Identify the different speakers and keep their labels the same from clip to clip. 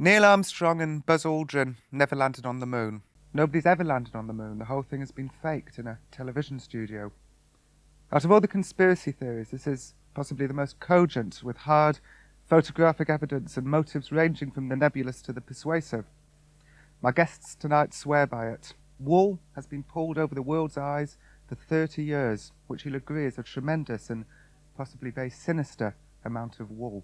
Speaker 1: Neil Armstrong and Buzz Aldrin never landed on the moon. Nobody's ever landed on the moon. The whole thing has been faked in a television studio. Out of all the conspiracy theories, this is possibly the most cogent, with hard photographic evidence and motives ranging from the nebulous to the persuasive. My guests tonight swear by it. Wool has been pulled over the world's eyes for 30 years, which you'll agree is a tremendous and possibly very sinister amount of wool.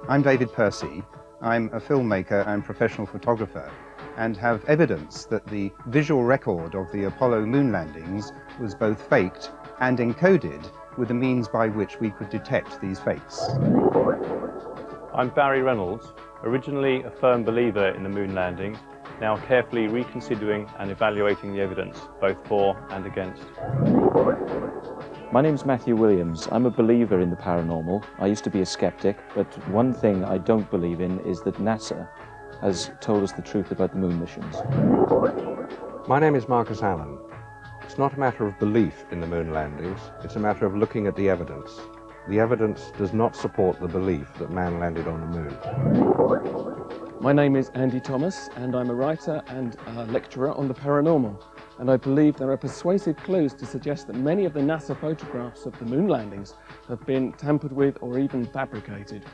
Speaker 2: I'm David Percy. I'm a filmmaker and professional photographer and have evidence that the visual record of the Apollo moon landings was both faked and encoded with the means by which we could detect these fakes.
Speaker 3: I'm Barry Reynolds, originally a firm believer in the moon landings, now carefully reconsidering and evaluating the evidence, both for and against.
Speaker 4: My name's Matthew Williams. I'm a believer in the paranormal. I used to be a skeptic, but one thing I don't believe in is that NASA has told us the truth about the moon missions.
Speaker 5: My name is Marcus Allen. It's not a matter of belief in the moon landings, it's a matter of looking at the evidence. The evidence does not support the belief that man landed on the moon.
Speaker 6: My name is Andy Thomas, and I'm a writer and a lecturer on the paranormal. And I believe there are persuasive clues to suggest that many of the NASA photographs of the moon landings have been tampered with or even fabricated.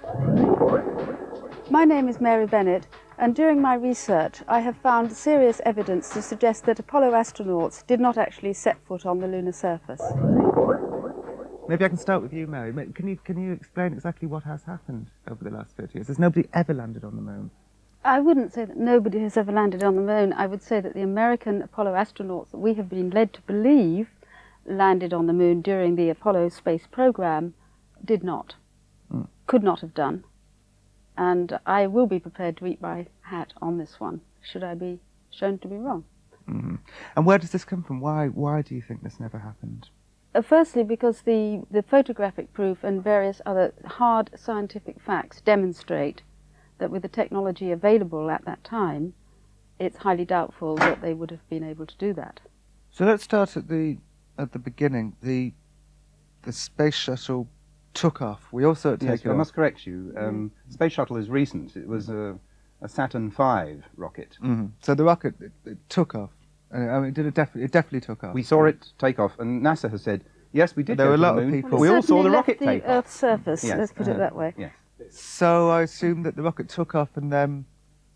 Speaker 7: My name is Mary Bennett, and during my research I have found serious evidence to suggest that Apollo astronauts did not actually set foot on the lunar surface.
Speaker 1: Maybe I can start with you, Mary. Can you explain exactly what has happened over the last 30 years? Has nobody ever landed on the moon?
Speaker 7: I wouldn't say that nobody has ever landed on the moon. I would say that the American Apollo astronauts that we have been led to believe landed on the moon during the Apollo space program did not, could not have done. And I will be prepared to eat my hat on this one, should I be shown to be wrong.
Speaker 1: Mm-hmm. And where does this come from? Why do you think this never happened?
Speaker 7: Firstly, because the photographic proof and various other hard scientific facts demonstrate that with the technology available at that time, it's highly doubtful that they would have been able to do that.
Speaker 1: So let's start at the beginning. The space shuttle took off. We also had
Speaker 2: Yes,
Speaker 1: taken
Speaker 2: I
Speaker 1: off.
Speaker 2: must correct you. Space shuttle is recent. It was a Saturn V rocket.
Speaker 1: Mm-hmm. So the rocket it took off. I mean, it definitely took off.
Speaker 2: We saw it take off, and NASA has said, yes, we did
Speaker 1: There
Speaker 2: go
Speaker 1: were a
Speaker 2: to
Speaker 1: lot
Speaker 2: the
Speaker 1: of
Speaker 2: moon.
Speaker 1: people.
Speaker 2: We all saw the rocket
Speaker 7: certainly
Speaker 2: take
Speaker 7: left the
Speaker 2: off.
Speaker 7: Earth's surface,
Speaker 2: Yes.
Speaker 7: let's put it that way.
Speaker 2: Yes.
Speaker 1: So I assume that the rocket took off and then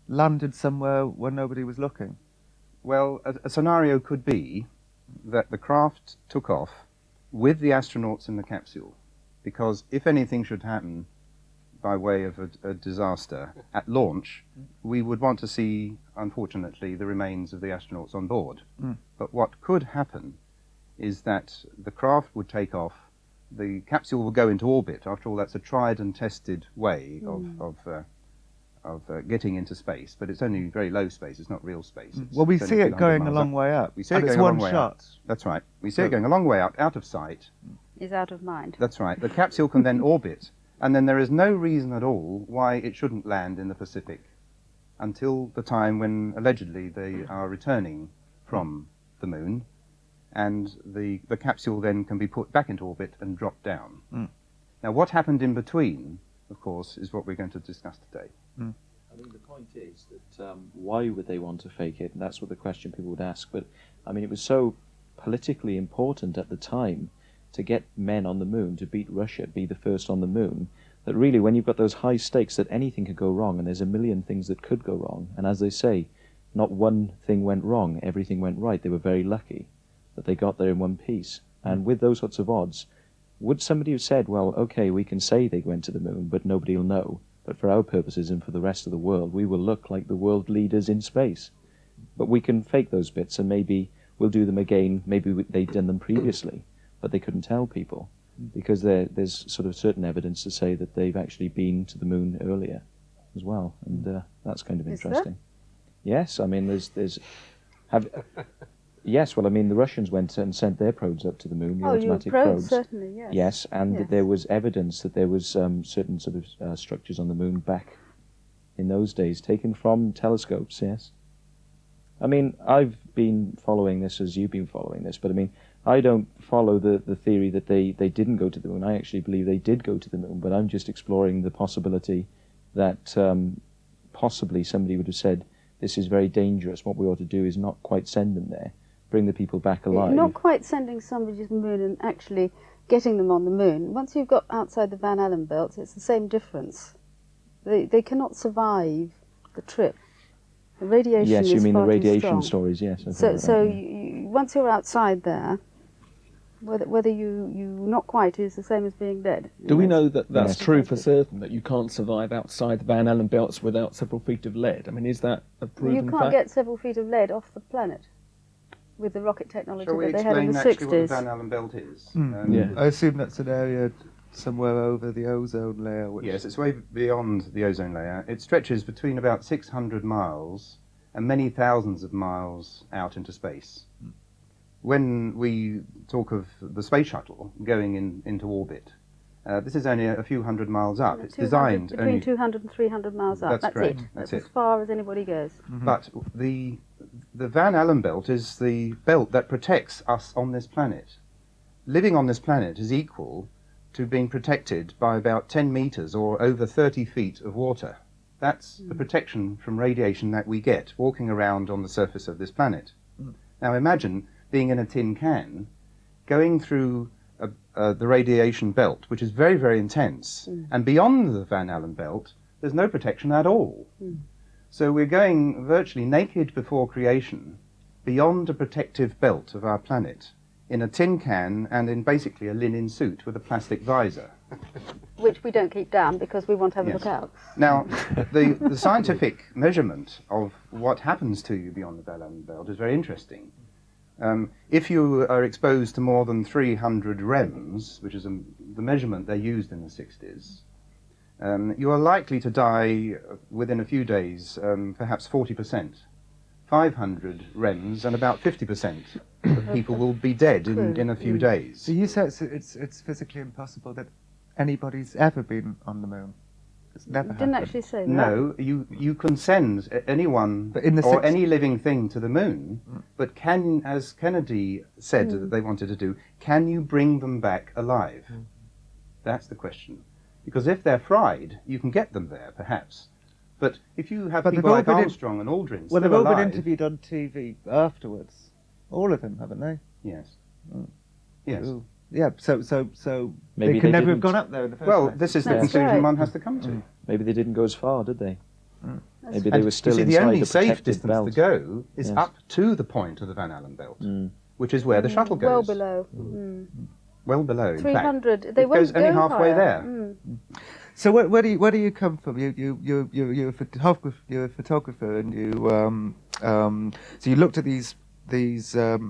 Speaker 1: landed somewhere where nobody was looking.
Speaker 2: Well, a scenario could be that the craft took off with the astronauts in the capsule, because if anything should happen by way of a disaster at launch, we would want to see, unfortunately, the remains of the astronauts on board. But what could happen is that the craft would take off, the capsule would go into orbit. After all, that's a tried and tested way of getting into space, but it's only very low space, it's not real space.
Speaker 1: Well, we
Speaker 2: It's
Speaker 1: see
Speaker 2: only a
Speaker 1: it
Speaker 2: few
Speaker 1: going
Speaker 2: hundred
Speaker 1: a
Speaker 2: miles
Speaker 1: long
Speaker 2: up.
Speaker 1: way up.
Speaker 2: We see
Speaker 1: And
Speaker 2: it
Speaker 1: it's
Speaker 2: going a
Speaker 1: one
Speaker 2: long way
Speaker 1: shot.
Speaker 2: out. That's right. We see it going a long way out of sight.
Speaker 7: Is out of mind.
Speaker 2: That's right. The capsule can then orbit, and then there is no reason at all why it shouldn't land in the Pacific until the time when allegedly they are returning from the moon, and the capsule then can be put back into orbit and dropped down. Now, what happened in between, of course, is what we're going to discuss today.
Speaker 4: I mean, the point is that why would they want to fake it? And that's what the question people would ask. But, I mean, it was so politically important at the time to get men on the moon, to beat Russia, be the first on the moon, that really when you've got those high stakes that anything could go wrong, and there's a million things that could go wrong, and as they say, not one thing went wrong, everything went right. They were very lucky that they got there in one piece. And with those sorts of odds, would somebody have said, well, okay, we can say they went to the moon, but nobody will know. But for our purposes and for the rest of the world, we will look like the world leaders in space. But we can fake those bits, and maybe we'll do them again. Maybe they'd done them previously, but they couldn't tell people, because there's sort of certain evidence to say that they've actually been to the moon earlier as well, and that's kind of interesting.
Speaker 7: Is there?
Speaker 4: Yes, I mean, there's Yes, well, I mean, the Russians went and sent their probes up to the moon, the automatic
Speaker 7: probes, certainly, yes.
Speaker 4: Yes, and
Speaker 7: Yes.
Speaker 4: there was evidence that there was certain sort of structures on the moon back in those days, taken from telescopes, yes. I mean, I've been following this as you've been following this, but I mean, I don't follow the theory that they didn't go to the moon. I actually believe they did go to the moon, but I'm just exploring the possibility that possibly somebody would have said, this is very dangerous, what we ought to do is not quite send them there, bring the people back alive.
Speaker 7: Not quite sending somebody to the moon and actually getting them on the moon. Once you've got outside the Van Allen belt, it's the same difference. They cannot survive the trip. The radiation
Speaker 4: yes,
Speaker 7: is
Speaker 4: you mean the
Speaker 7: far too
Speaker 4: radiation
Speaker 7: strong.
Speaker 4: stories, yes.
Speaker 7: Once you're outside there, whether you not quite is the same as being dead.
Speaker 6: Do we know that that's
Speaker 4: Yes.
Speaker 6: true for certain, that you can't survive outside the Van Allen belts without several feet of lead? I mean, is that a proven
Speaker 7: You can't
Speaker 6: fact?
Speaker 7: get several feet of lead off the planet with the rocket technology
Speaker 2: Shall we
Speaker 7: that they had in
Speaker 2: explain
Speaker 7: the
Speaker 2: actually what the
Speaker 7: 60s.
Speaker 2: Van Allen belt is?
Speaker 6: Yeah.
Speaker 1: I assume that's an area somewhere over the ozone layer. Which
Speaker 2: Yes, it's way beyond the ozone layer. It stretches between about 600 miles and many thousands of miles out into space. When we talk of the space shuttle going into orbit, this is only a few hundred miles up. It's
Speaker 7: 200
Speaker 2: designed
Speaker 7: between
Speaker 2: only...
Speaker 7: 200 and 300 miles up.
Speaker 2: That's correct.
Speaker 7: It.
Speaker 2: That's
Speaker 7: That's
Speaker 2: it.
Speaker 7: as far as anybody goes.
Speaker 2: But the Van Allen belt is the belt that protects us on this planet. Living on this planet is equal to being protected by about 10 meters or over 30 feet of water. That's the protection from radiation that we get walking around on the surface of this planet. Now imagine being in a tin can, going through the radiation belt, which is very, very intense, and beyond the Van Allen belt, there's no protection at all. So we're going virtually naked before creation, beyond a protective belt of our planet, in a tin can and in basically a linen suit with a plastic visor.
Speaker 7: Which we don't keep down because we want to have a
Speaker 2: Yes.
Speaker 7: look out.
Speaker 2: Now, the scientific measurement of what happens to you beyond the Van Allen belt is very interesting. If you are exposed to more than 300 REMs, which is the measurement they used in the 60s, you are likely to die within a few days, perhaps 40%. 500 REMs and about 50% of people will be dead in a few days.
Speaker 1: So you say it's physically impossible that anybody's ever been on the moon. It's never
Speaker 7: Didn't
Speaker 1: happened.
Speaker 7: actually say that.
Speaker 2: No, you can send anyone
Speaker 1: But in the
Speaker 2: or
Speaker 1: 60s
Speaker 2: any living thing to the moon, but can, as Kennedy said that they wanted to do, can you bring them back alive? That's the question. Because if they're fried, you can get them there, perhaps. But if you have
Speaker 1: But they've
Speaker 2: people
Speaker 1: all
Speaker 2: like
Speaker 1: been
Speaker 2: Armstrong and Aldrin
Speaker 1: Well, they've
Speaker 2: still
Speaker 1: all been
Speaker 2: alive,
Speaker 1: interviewed on TV afterwards. All of them, haven't they?
Speaker 2: yes, yes.
Speaker 1: Ooh. Yeah. So
Speaker 4: Maybe
Speaker 1: they could
Speaker 4: they
Speaker 1: never have
Speaker 4: didn't.
Speaker 1: gone up there in the first
Speaker 2: Well,
Speaker 1: place.
Speaker 2: this is the
Speaker 7: That's
Speaker 2: conclusion
Speaker 7: right.
Speaker 2: one has to come to.
Speaker 4: Maybe they didn't go as far, did they? Maybe they
Speaker 2: And
Speaker 4: were still
Speaker 2: you see,
Speaker 4: inside
Speaker 2: the only
Speaker 4: the
Speaker 2: safe
Speaker 4: protected
Speaker 2: distance
Speaker 4: belt.
Speaker 2: to go is
Speaker 4: Yes.
Speaker 2: up to the point of the Van Allen belt, which is where the shuttle goes.
Speaker 7: Well below.
Speaker 2: Well below, in
Speaker 7: 300.
Speaker 2: fact.
Speaker 7: They
Speaker 2: It goes
Speaker 7: won't
Speaker 2: only
Speaker 7: go
Speaker 2: halfway
Speaker 7: higher.
Speaker 2: there.
Speaker 1: So where do you come from? You're a photographer, and so you looked at these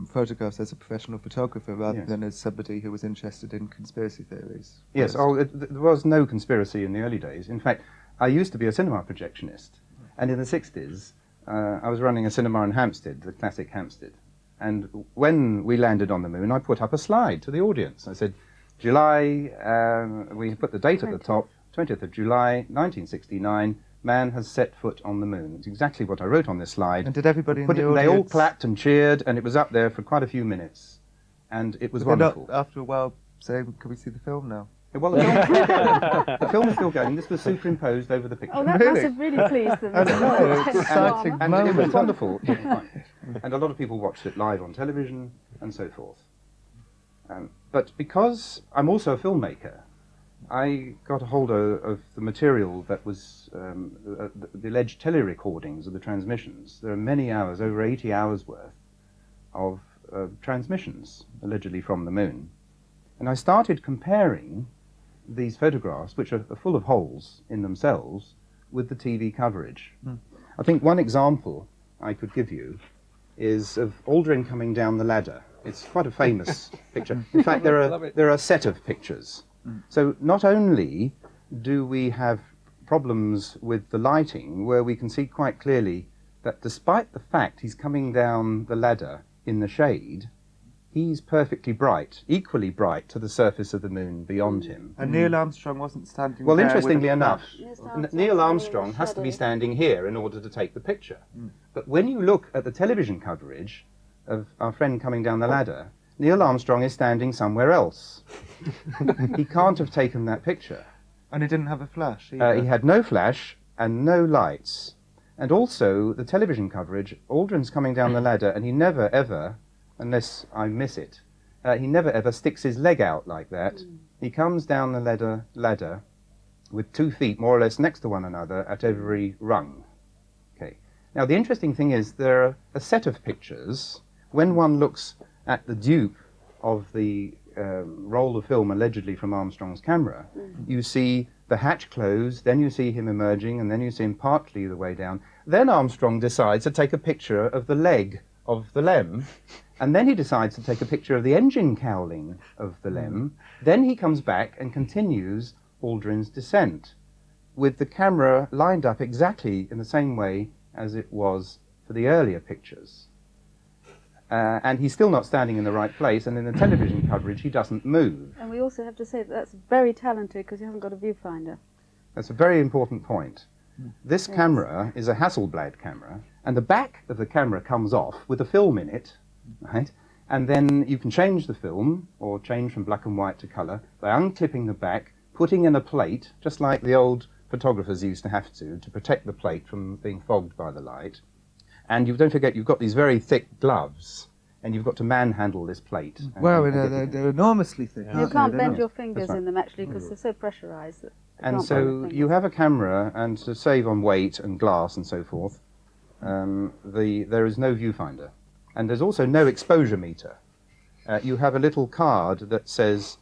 Speaker 1: photographs as a professional photographer rather
Speaker 2: Yes.
Speaker 1: than as somebody who was interested in conspiracy theories.
Speaker 2: Yes, there was no conspiracy in the early days. In fact, I used to be a cinema projectionist, and in the 60s, I was running a cinema in Hampstead, the classic Hampstead. And when we landed on the moon, I put up a slide to the audience. I said, July, we put the date at the top, 20th of July, 1969, man has set foot on the moon. It's exactly what I wrote on this slide.
Speaker 1: And did everybody in the
Speaker 2: They
Speaker 1: audience...
Speaker 2: all clapped and cheered, and it was up there for quite a few minutes. And it was
Speaker 1: Did they not,
Speaker 2: wonderful.
Speaker 1: after a while, say, can we see the film now?
Speaker 2: Well, the film, still going. The film is still going. This was superimposed over the picture.
Speaker 7: Oh, that
Speaker 1: Really?
Speaker 7: must have really pleased them.
Speaker 1: I know, it's
Speaker 7: Intense
Speaker 1: exciting.
Speaker 7: drama.
Speaker 2: And it was
Speaker 1: moment.
Speaker 2: wonderful. And a lot of people watched it live on television and so forth. But because I'm also a filmmaker, I got a hold of the material that was the alleged tele-recordings of the transmissions. There are many hours, over 80 hours worth, of transmissions, allegedly from the moon. And I started comparing these photographs, which are full of holes in themselves, with the TV coverage. I think one example I could give you is of Aldrin coming down the ladder. It's quite a famous picture. In fact, there are a set of pictures. So not only do we have problems with the lighting, where we can see quite clearly that despite the fact he's coming down the ladder in the shade, he's perfectly bright, equally bright to the surface of the moon beyond him.
Speaker 1: And Neil Armstrong wasn't standing
Speaker 2: Well,
Speaker 1: there
Speaker 2: interestingly
Speaker 1: with a
Speaker 2: enough,
Speaker 1: flash.
Speaker 2: Neil Armstrong has to be standing here in order to take the picture. But when you look at the television coverage of our friend coming down the ladder, Neil Armstrong is standing somewhere else. He can't have taken that picture.
Speaker 1: And he didn't have a flash
Speaker 2: He
Speaker 1: either.
Speaker 2: had no flash and no lights. And also, the television coverage, Aldrin's coming down the ladder, and he never ever, unless I miss it, he never ever sticks his leg out like that. He comes down the ladder with 2 feet more or less next to one another at every rung. Okay. Now, the interesting thing is there are a set of pictures. When one looks at the dupe of the roll of film allegedly from Armstrong's camera, you see the hatch close, then you see him emerging, and then you see him partly the way down. Then Armstrong decides to take a picture of the leg of the LEM, and then he decides to take a picture of the engine cowling of the LEM. Then he comes back and continues Aldrin's descent, with the camera lined up exactly in the same way as it was for the earlier pictures. And he's still not standing in the right place, and in the television coverage he doesn't move.
Speaker 7: And we also have to say that that's very talented because you haven't got a viewfinder.
Speaker 2: That's a very important point. This camera is a Hasselblad camera, and the back of the camera comes off with a film in it, right? And then you can change the film, or change from black and white to colour, by unclipping the back, putting in a plate, just like the old photographers used to have to protect the plate from being fogged by the light. And you don't forget, you've got these very thick gloves, and you've got to manhandle this plate.
Speaker 1: Well, they're enormously thick.
Speaker 7: You can't bend your fingers in them actually because they're so pressurised that you
Speaker 2: And
Speaker 7: can't bend your
Speaker 2: so
Speaker 7: fingers.
Speaker 2: you have a camera, and to save on weight and glass and so forth, there is no viewfinder. And there's also no exposure meter. You have a little card that says,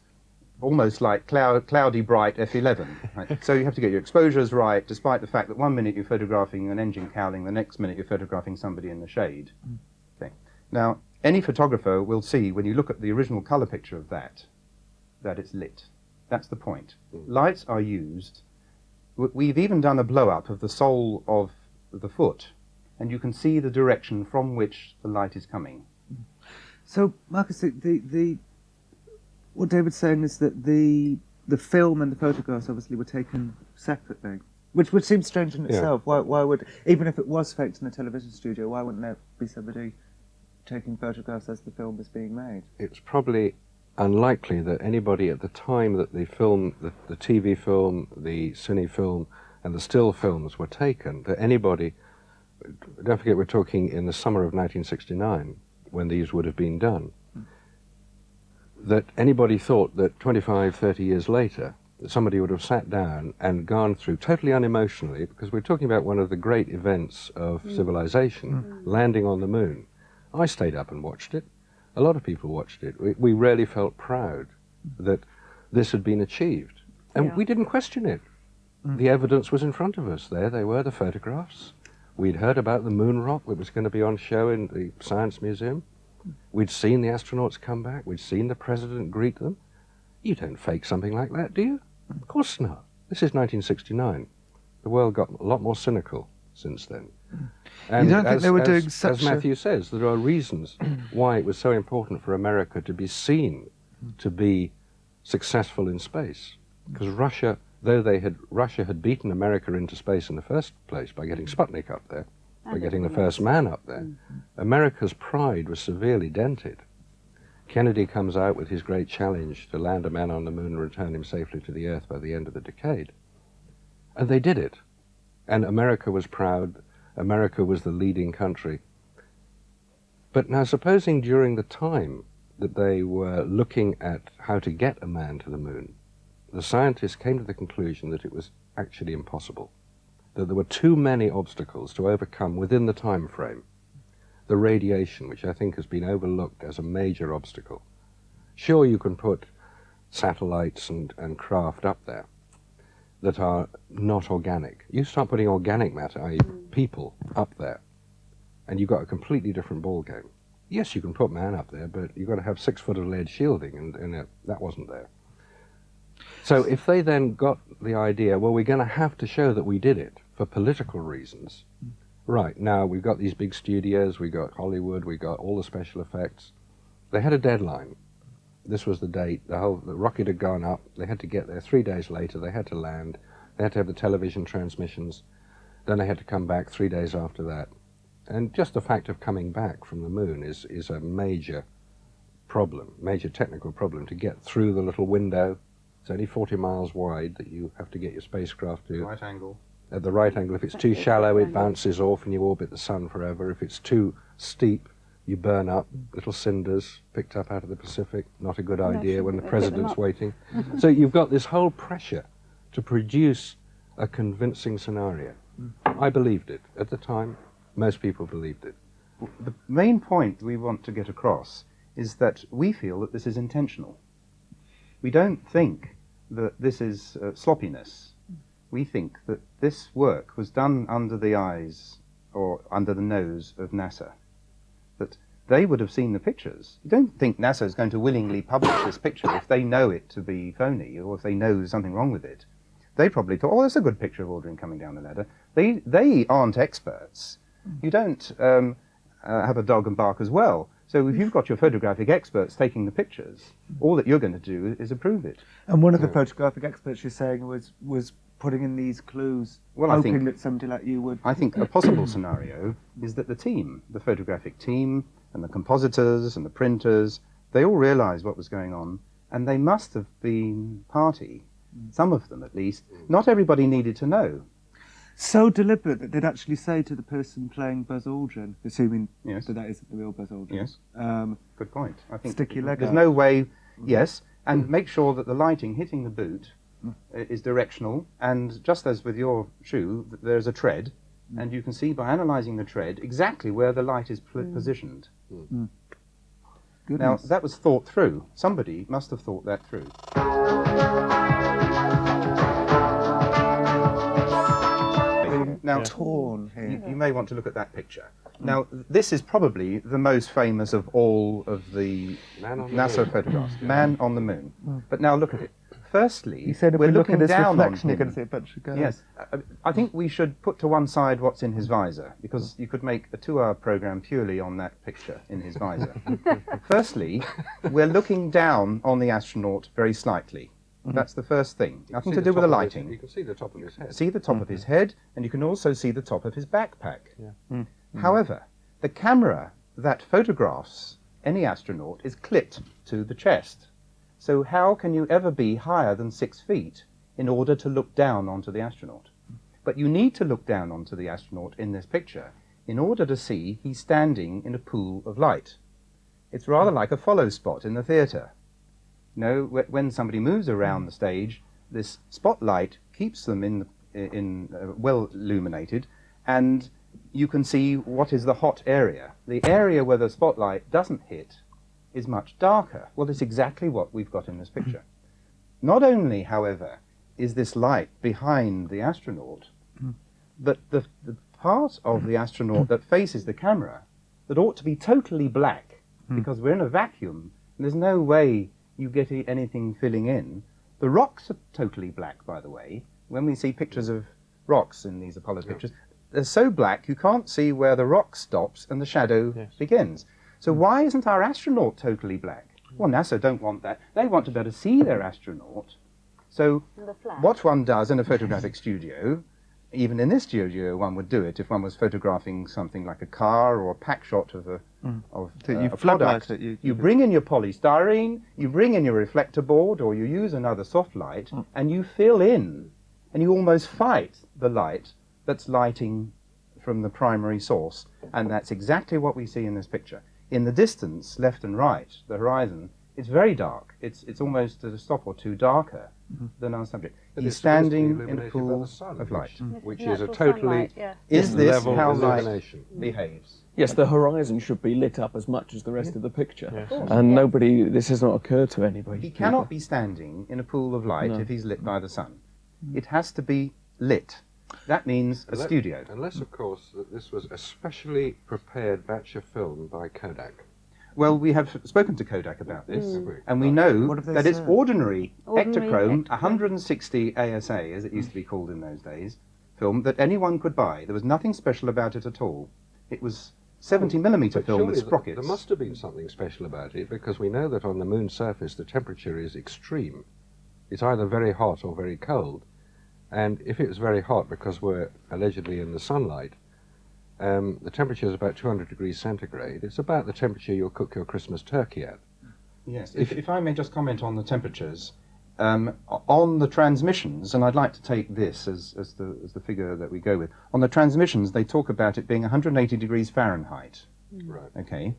Speaker 2: almost like cloudy bright F11. Right? So you have to get your exposures right, despite the fact that 1 minute you're photographing an engine cowling, the next minute you're photographing somebody in the shade. Okay. Now, any photographer will see, when you look at the original colour picture of that it's lit. That's the point. Lights are used. We've even done a blow-up of the sole of the foot, and you can see the direction from which the light is coming.
Speaker 1: So, Marcus, what David's saying is that the film and the photographs obviously were taken separately, which would seem strange in itself. Why would, even if it was faked in a television studio, why wouldn't there be somebody taking photographs as the film was being made?
Speaker 5: It's probably unlikely that anybody at the time that the film, the TV film, the cine film, and the still films were taken, that anybody, don't forget we're talking in the summer of 1969, when these would have been done, that anybody thought that 25, 30 years later, that somebody would have sat down and gone through, totally unemotionally, because we're talking about one of the great events of civilization, landing on the moon. I stayed up and watched it. A lot of people watched it. We really felt proud that this had been achieved. And we didn't question it. The evidence was in front of us. There they were, the photographs. We'd heard about the moon rock that was going to be on show in the Science Museum. We'd seen the astronauts come back. We'd seen the president greet them. You don't fake something like that, do you? Of course not. This is 1969. The world got a lot more cynical since then. And
Speaker 1: you don't think they were doing such
Speaker 5: as Matthew says, there are reasons why it was so important for America to be seen to be successful in space. Because Russia, though Russia had beaten America into space in the first place by getting Sputnik up there, by getting the first man up there, America's pride was severely dented. Kennedy comes out with his great challenge to land a man on the moon and return him safely to the Earth by the end of the decade. And they did it. And America was proud. America was the leading country. But now supposing during the time that they were looking at how to get a man to the moon, the scientists came to the conclusion that it was actually impossible, that there were too many obstacles to overcome within the time frame. The radiation, which I think has been overlooked as a major obstacle. Sure, you can put satellites and craft up there that are not organic. You start putting organic matter, i.e. people, up there, and you've got a completely different ballgame. Yes, you can put man up there, but you've got to have 6 foot of lead shielding, and that wasn't there. So if they then got the idea, well, we're going to have to show that we did it for political reasons, Right, now we've got these big studios, we've got Hollywood, we've got all the special effects. They had a deadline. This was the date, the rocket had gone up, they had to get there 3 days later, they had to land, they had to have the television transmissions, then they had to come back 3 days after that. And just the fact of coming back from the moon is a major problem, major technical problem to get through the little window. It's only 40 miles wide that you have to get your spacecraft to.
Speaker 2: Right angle.
Speaker 5: At the right angle. If it's too shallow, it bounces off and you orbit the sun forever. If it's too steep, you burn up. Little cinders picked up out of the Pacific. Not a good idea when the president's waiting. So you've got this whole pressure to produce a convincing scenario. I believed it. At the time, most people believed it.
Speaker 2: The main point we want to get across is that we feel that this is intentional. We don't think that this is sloppiness. We think that this work was done under the eyes or under the nose of NASA, that they would have seen the pictures. You don't think NASA is going to willingly publish this picture if they know it to be phony or if they know there's something wrong with it. They probably thought, oh, that's a good picture of Aldrin coming down the ladder. They aren't experts. You don't have a dog and bark as well. So if you've got your photographic experts taking the pictures, all that you're going to do is approve it.
Speaker 1: And one of the photographic experts you're saying was putting in these clues,
Speaker 2: well,
Speaker 1: hoping that somebody like you would...
Speaker 2: I think a possible scenario is that the team, the photographic team, and the compositors and the printers, they all realised what was going on, and they must have been party, some of them at least. Not everybody needed to know.
Speaker 1: So deliberate that they'd actually say to the person playing Buzz Aldrin, assuming
Speaker 2: Yes.
Speaker 1: that isn't the real Buzz Aldrin.
Speaker 2: Yes. Good point. I think
Speaker 1: Stick your leg
Speaker 2: there's
Speaker 1: out.
Speaker 2: no way, yes, and make sure that the lighting hitting the boot is directional, and just as with your shoe, there's a tread, and you can see by analysing the tread exactly where the light is positioned. Now,
Speaker 1: Goodness.
Speaker 2: that was thought through. Somebody must have thought that through. Now,
Speaker 1: torn here.
Speaker 2: you may want to look at that picture. Now, this is probably the most famous of all of the NASA photographs. Man on the moon. But now look at it. Firstly,
Speaker 1: He said if
Speaker 2: we're
Speaker 1: we look at
Speaker 2: looking
Speaker 1: his
Speaker 2: down on
Speaker 1: reflection, you're
Speaker 2: him.
Speaker 1: going to see a bunch of girls.
Speaker 2: Yes, I think we should put to one side what's in his visor, because you could make a 2-hour program purely on that picture in his visor. Firstly, we're looking down on the astronaut very slightly. That's the first thing. Nothing to do with the lighting.
Speaker 5: You can see the top of his head.
Speaker 2: See the top of his head, and you can also see the top of his backpack. However, the camera that photographs any astronaut is clipped to the chest. So how can you ever be higher than 6 feet in order to look down onto the astronaut? But you need to look down onto the astronaut in this picture in order to see he's standing in a pool of light. It's rather like a follow spot in the theatre. You know, when somebody moves around the stage, this spotlight keeps them well illuminated, and you can see what is the hot area. The area where the spotlight doesn't hit is much darker. Well, it's exactly what we've got in this picture. Not only, however, is this light behind the astronaut, but the part of the astronaut that faces the camera that ought to be totally black, because we're in a vacuum, and there's no way you get anything filling in. The rocks are totally black, by the way. When we see pictures of rocks in these Apollo pictures, they're so black you can't see where the rock stops and the shadow begins. So why isn't our astronaut totally black? Well, NASA don't want that. They want to be able to see their astronaut. So what one does in a photographic studio, even in this studio one would do it if one was photographing something like a car or a pack shot of a product. You bring in your polystyrene, you bring in your reflector board, or you use another soft light, and you fill in, and you almost fight the light that's lighting from the primary source. And that's exactly what we see in this picture. In the distance, left and right, the horizon, it's very dark. It's almost a stop or two darker than our subject.
Speaker 5: But
Speaker 2: He's
Speaker 5: it's supposed to be
Speaker 2: standing in a
Speaker 5: illuminated by
Speaker 2: pool
Speaker 5: the sun,
Speaker 2: of light.
Speaker 5: which is a
Speaker 7: Natural
Speaker 5: totally
Speaker 7: sunlight,
Speaker 2: Is this
Speaker 5: level
Speaker 2: how light
Speaker 5: illumination.
Speaker 2: behaves?
Speaker 6: Yes, the horizon should be lit up as much as the rest of the picture.
Speaker 3: Yes.
Speaker 6: And this has not occurred to anybody.
Speaker 2: He cannot be standing in a pool of light if he's lit by the sun. It has to be lit. That means a studio.
Speaker 5: Unless, of course, that this was a specially prepared batch of film by Kodak.
Speaker 2: Well, we have spoken to Kodak about this,
Speaker 5: Have we?
Speaker 2: and we know
Speaker 1: What have they
Speaker 2: that it's
Speaker 1: said?
Speaker 2: ordinary
Speaker 7: Ordinary
Speaker 2: Ektachrome
Speaker 7: Ektachrome.
Speaker 2: 160 ASA, as it used to be called in those days, film that anyone could buy. There was nothing special about it at all. It was 70mm
Speaker 5: But
Speaker 2: film with
Speaker 5: surely
Speaker 2: sprockets.
Speaker 5: there must have been something special about it, because we know that on the moon's surface the temperature is extreme. It's either very hot or very cold. And if it was very hot, because we're allegedly in the sunlight, the temperature is about 200 degrees centigrade. It's about the temperature you'll cook your Christmas turkey at.
Speaker 2: Yes, if I may just comment on the temperatures. On the transmissions, and I'd like to take this as the figure that we go with, on the transmissions they talk about it being 180 degrees Fahrenheit.
Speaker 5: Right.
Speaker 2: Okay,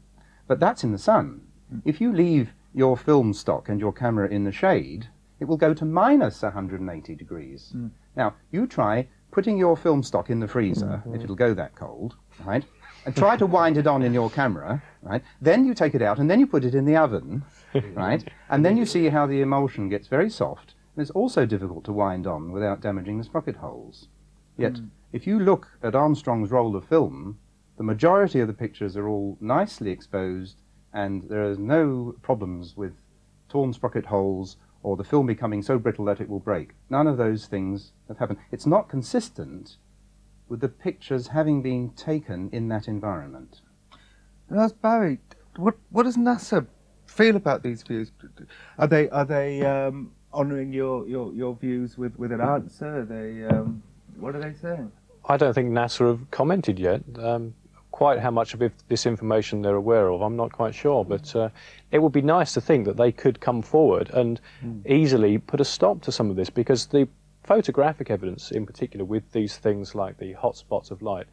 Speaker 2: but that's in the sun. If you leave your film stock and your camera in the shade, it will go to minus 180 degrees. Now, you try putting your film stock in the freezer, if it'll go that cold, right? And try to wind it on in your camera, right? Then you take it out and then you put it in the oven, right? And then you see how the emulsion gets very soft. And it's also difficult to wind on without damaging the sprocket holes. Yet, if you look at Armstrong's roll of film, the majority of the pictures are all nicely exposed and there are no problems with torn sprocket holes or the film becoming so brittle that it will break. None of those things have happened. It's not consistent with the pictures having been taken in that environment.
Speaker 1: And ask Barry, what does NASA feel about these views? Are they honouring your views with an answer? Are they what are they saying?
Speaker 3: I don't think NASA have commented yet. Quite how much of this information they're aware of, I'm not quite sure, but it would be nice to think that they could come forward and easily put a stop to some of this, because the photographic evidence in particular with these things like the hot spots of light,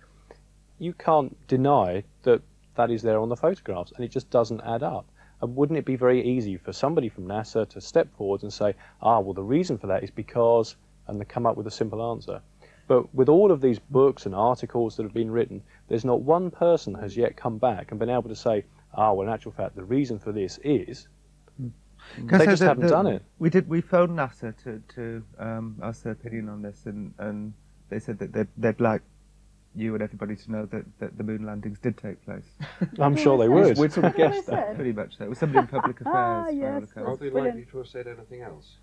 Speaker 3: you can't deny that that is there on the photographs, and it just doesn't add up. And wouldn't it be very easy for somebody from NASA to step forward and say, well, the reason for that is because, and they come up with a simple answer. But with all of these books and articles that have been written, there's not one person has yet come back and been able to say, well, in actual fact, the reason for this is... They just haven't done it.
Speaker 1: We phoned NASA to ask their opinion on this, and they said that they'd like you and everybody to know that the moon landings did take place.
Speaker 3: I'm sure they would.
Speaker 6: We'd sort of guessed that.
Speaker 1: Pretty much so. It was somebody in public affairs.
Speaker 7: Yes,
Speaker 5: Are they likely to have said anything else?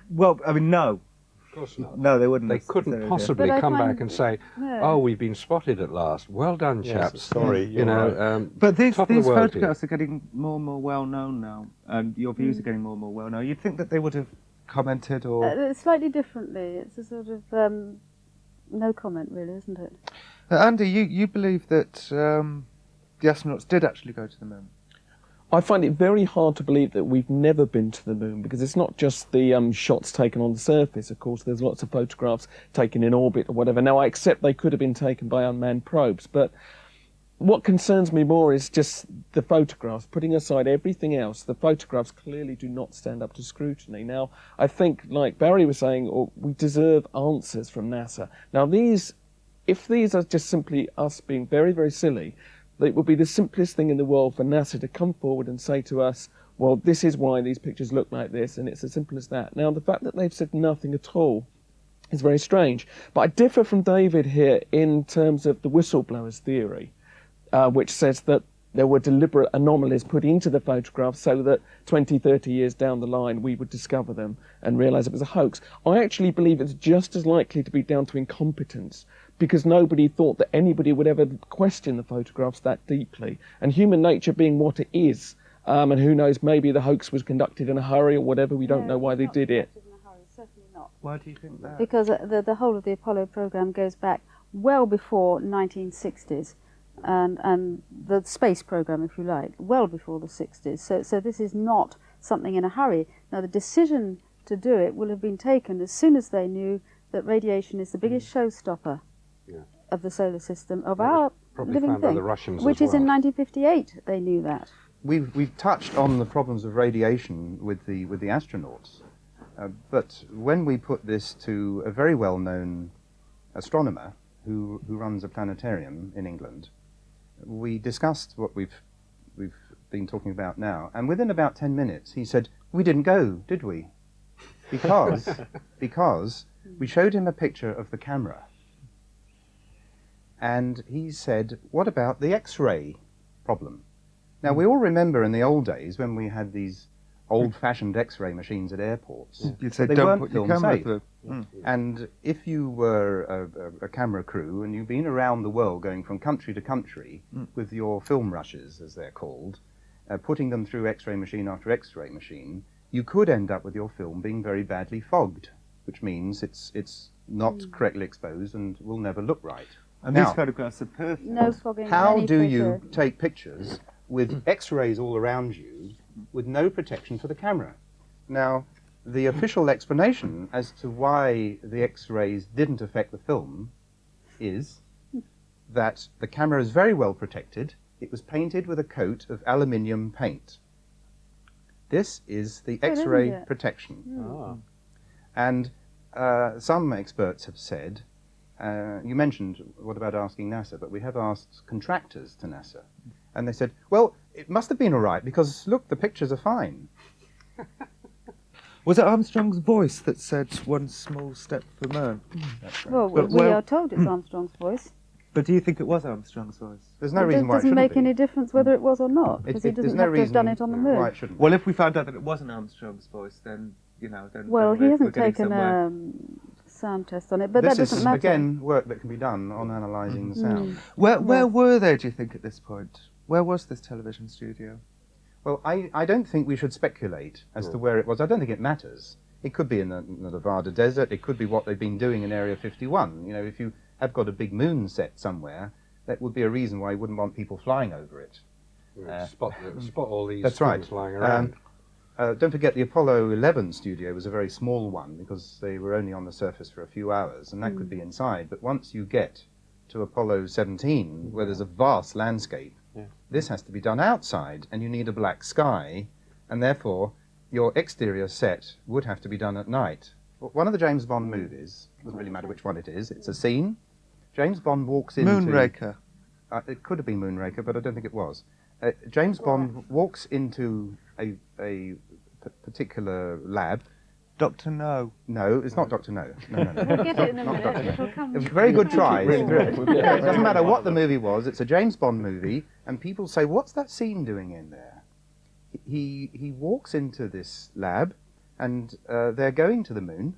Speaker 1: Well, I mean, no.
Speaker 5: Of course not.
Speaker 1: No, they wouldn't.
Speaker 5: They
Speaker 1: have
Speaker 5: couldn't
Speaker 1: said
Speaker 5: possibly
Speaker 7: But I
Speaker 5: come
Speaker 7: find-
Speaker 5: back and say,
Speaker 7: No.
Speaker 5: we've been spotted at last. Well done, chaps.
Speaker 3: sorry,
Speaker 5: You know,
Speaker 1: But these
Speaker 5: top of the world here.
Speaker 1: photographs are getting more and more well known now, and your views are getting more and more well known. You'd think that they would have commented or...
Speaker 7: Slightly differently. It's a sort of no comment, really, isn't it?
Speaker 1: Andy, you believe that the astronauts did actually go to the moon?
Speaker 6: I find it very hard to believe that we've never been to the moon, because it's not just the shots taken on the surface. Of course, there's lots of photographs taken in orbit or whatever. Now, I accept they could have been taken by unmanned probes, but what concerns me more is just the photographs. Putting aside everything else, the photographs clearly do not stand up to scrutiny. Now, I think, like Barry was saying, we deserve answers from NASA. Now, if these are just simply us being very, very silly, it would be the simplest thing in the world for NASA to come forward and say to us, well, this is why these pictures look like this, and it's as simple as that. Now, the fact that they've said nothing at all is very strange. But I differ from David here in terms of the whistleblower's theory, which says that there were deliberate anomalies put into the photographs so that 20, 30 years down the line we would discover them and realise it was a hoax. I actually believe it's just as likely to be down to incompetence, because nobody thought that anybody would ever question the photographs that deeply. And human nature being what it is, and who knows, maybe the hoax was conducted in a hurry or whatever, we don't know why they did it.
Speaker 7: Certainly not.
Speaker 1: Why do you think that?
Speaker 7: Because the whole of the Apollo program goes back well before 1960s, and the space program, if you like, well before the 60s. So this is not something in a hurry. Now, the decision to do it will have been taken as soon as they knew that radiation is the biggest showstopper of the solar system, of our
Speaker 5: probably
Speaker 7: living
Speaker 5: found by
Speaker 7: thing,
Speaker 5: the Russians
Speaker 7: which
Speaker 5: as
Speaker 7: is in
Speaker 5: well.
Speaker 7: 1958. They knew that.
Speaker 2: We've touched on the problems of radiation with the astronauts, but when we put this to a very well-known astronomer who runs a planetarium in England, we discussed what we've been talking about now, and within about 10 minutes he said, "We didn't go, did we?" Because we showed him a picture of the camera, and he said, "What about the X-ray problem?" Now, we all remember in the old days when we had these old-fashioned X-ray machines at airports.
Speaker 1: You'd say
Speaker 2: They
Speaker 1: don't
Speaker 2: weren't
Speaker 1: put your
Speaker 2: film
Speaker 1: camera
Speaker 2: safe.
Speaker 1: through.
Speaker 2: And if you were a camera crew and you've been around the world going from country to country with your film rushes, as they're called, putting them through X-ray machine after X-ray machine, you could end up with your film being very badly fogged, which means it's not correctly exposed and will never look right.
Speaker 1: And
Speaker 2: Now,
Speaker 1: these photographs are perfect.
Speaker 7: No fogging.
Speaker 2: how
Speaker 7: any
Speaker 2: do
Speaker 7: photo.
Speaker 2: you take pictures with X-rays all around you with no protection for the camera? Now, the official explanation as to why the X-rays didn't affect the film is that the camera is very well protected. It was painted with a coat of aluminium paint. This is the
Speaker 7: Good, isn't
Speaker 2: X-ray
Speaker 7: it?
Speaker 2: protection.
Speaker 3: Ah.
Speaker 2: And some experts have said, you mentioned, what about asking NASA? But we have asked contractors to NASA. And they said, well, it must have been all right because, look, the pictures are fine.
Speaker 1: Was it Armstrong's voice that said one small step for man?
Speaker 2: That's right.
Speaker 7: Well,
Speaker 1: But-
Speaker 7: we
Speaker 1: well-
Speaker 7: are told it's Armstrong's voice.
Speaker 1: But do you think it was Armstrong's voice?
Speaker 2: There's no reason
Speaker 7: It
Speaker 2: why it
Speaker 7: doesn't
Speaker 2: shouldn't
Speaker 7: make
Speaker 2: be.
Speaker 7: any difference whether it was or not, because he
Speaker 2: there's
Speaker 7: doesn't
Speaker 2: no
Speaker 7: have to have done
Speaker 2: reason
Speaker 7: it on the moon.
Speaker 2: why it shouldn't be.
Speaker 1: Well, if we found out that it wasn't Armstrong's voice, then, you know, then...
Speaker 7: Well,
Speaker 1: then
Speaker 7: he
Speaker 1: we're
Speaker 7: hasn't
Speaker 1: getting
Speaker 7: taken
Speaker 1: somewhere.
Speaker 7: a sound test on it, but
Speaker 2: this
Speaker 7: that doesn't
Speaker 2: is,
Speaker 7: matter.
Speaker 2: again, work that can be done on analysing the sound.
Speaker 1: Where were they, do you think, at this point? Where was this television studio?
Speaker 2: Well, I don't think we should speculate as to where it was. I don't think it matters. It could be in the Nevada desert. It could be what they've been doing in Area 51. You know, if you have got a big moon set somewhere, that would be a reason why you wouldn't want people flying over it.
Speaker 5: Spot all these
Speaker 2: That's right.
Speaker 5: things lying around.
Speaker 2: Don't forget, the Apollo 11 studio was a very small one because they were only on the surface for a few hours, and that could be inside. But once you get to Apollo 17, where there's a vast landscape, this has to be done outside, and you need a black sky, and therefore your exterior set would have to be done at night. One of the James Bond movies, doesn't really matter which one it is, it's a scene. James Bond walks into...
Speaker 1: Moonraker.
Speaker 2: It could have been Moonraker, but I don't think it was. James Bond walks into a particular lab.
Speaker 1: Dr. No.
Speaker 2: No, it's not Dr. No. No.
Speaker 7: We'll get it in a
Speaker 2: Not
Speaker 7: minute.
Speaker 2: Dr. No.
Speaker 7: It'll come.
Speaker 2: It was a very good try.
Speaker 6: Really
Speaker 2: It
Speaker 6: good.
Speaker 2: doesn't matter what the movie was. It's a James Bond movie, and people say, "What's that scene doing in there?" He walks into this lab, and they're going to the moon,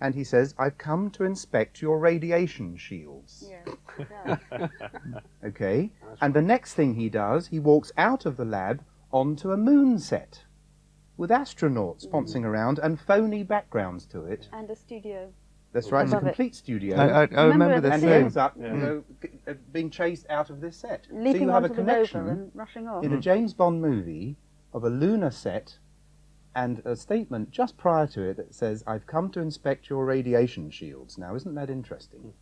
Speaker 2: and he says, "I've come to inspect your radiation shields."
Speaker 7: Yes, it does.
Speaker 2: Okay, and the next thing he does, he walks out of the lab onto a moon set with astronauts pouncing around and phony backgrounds to it.
Speaker 7: And a studio.
Speaker 2: That's right, it's a
Speaker 7: Above it.
Speaker 2: complete studio.
Speaker 1: I
Speaker 7: Remember
Speaker 1: remember
Speaker 7: at
Speaker 1: this
Speaker 7: the
Speaker 2: And he
Speaker 7: scene?
Speaker 2: ends up being chased out of this set. so
Speaker 7: Leaping
Speaker 2: you have a
Speaker 7: onto the
Speaker 2: connection
Speaker 7: rover and rushing off.
Speaker 2: in a James Bond movie of a lunar set and a statement just prior to it that says, "I've come to inspect your radiation shields." Now, isn't that interesting?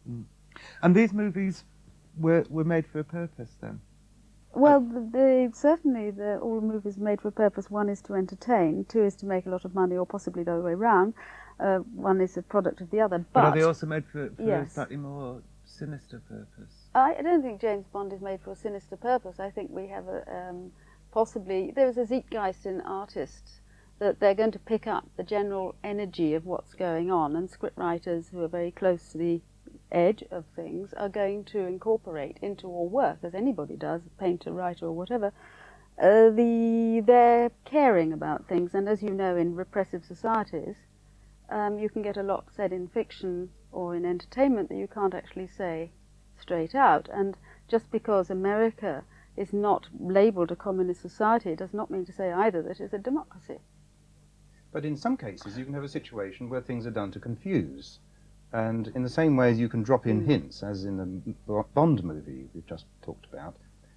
Speaker 1: And these movies were made for a purpose, then?
Speaker 7: Well, certainly all the movies made for a purpose. One is to entertain, two is to make a lot of money, or possibly the other way around. One is a product of the other.
Speaker 1: But are
Speaker 7: But
Speaker 1: they also made for a
Speaker 7: Yes.
Speaker 1: slightly more sinister purpose?
Speaker 7: I don't think James Bond is made for a sinister purpose. I think we have possibly, there is a zeitgeist in artists that they're going to pick up the general energy of what's going on, and scriptwriters who are very close to the edge of things are going to incorporate into all work, as anybody does, painter, writer, or whatever, they're caring about things. And as you know, in repressive societies, you can get a lot said in fiction or in entertainment that you can't actually say straight out. And just because America is not labelled a communist society does not mean to say either that it's a democracy.
Speaker 2: But in some cases, you can have a situation where things are done to confuse. And in the same way as you can drop in hints, as in the Bond movie we've just talked about,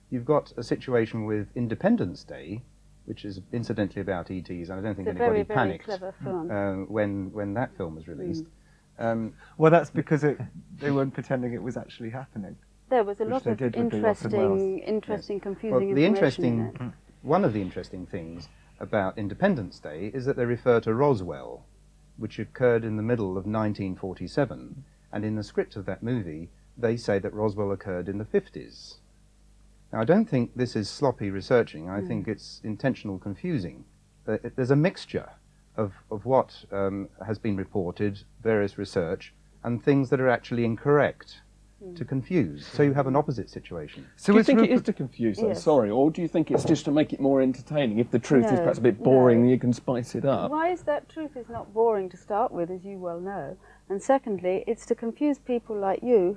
Speaker 2: you've got a situation with Independence Day, which is incidentally about ETs, and I don't think
Speaker 7: It's a
Speaker 2: anybody
Speaker 7: very, very
Speaker 2: panicked
Speaker 7: clever film.
Speaker 2: when that film was released.
Speaker 1: Well, that's because they weren't pretending it was actually happening.
Speaker 7: There was a
Speaker 1: Which
Speaker 7: lot
Speaker 1: they
Speaker 7: of
Speaker 1: did with the Orson
Speaker 7: interesting,
Speaker 2: Well,
Speaker 7: confusing
Speaker 2: the
Speaker 7: information in it.
Speaker 2: one of the interesting things about Independence Day is that they refer to Roswell, which occurred in the middle of 1947, and in the script of that movie, they say that Roswell occurred in the 50s. Now, I don't think this is sloppy researching. I think it's intentional confusing. There's a mixture of what has been reported, various research, and things that are actually incorrect. to confuse. So you have an opposite situation.
Speaker 1: So
Speaker 6: do you
Speaker 1: it's
Speaker 6: think it
Speaker 1: Rupert-
Speaker 6: is to confuse, though?
Speaker 7: Yes.
Speaker 6: Sorry, or do you think it's just to make it more entertaining? If the truth is
Speaker 7: No,
Speaker 6: perhaps a bit boring,
Speaker 7: no.
Speaker 6: you can spice it up.
Speaker 7: Why is that truth is not boring to start with, as you well know? And secondly, it's to confuse people like you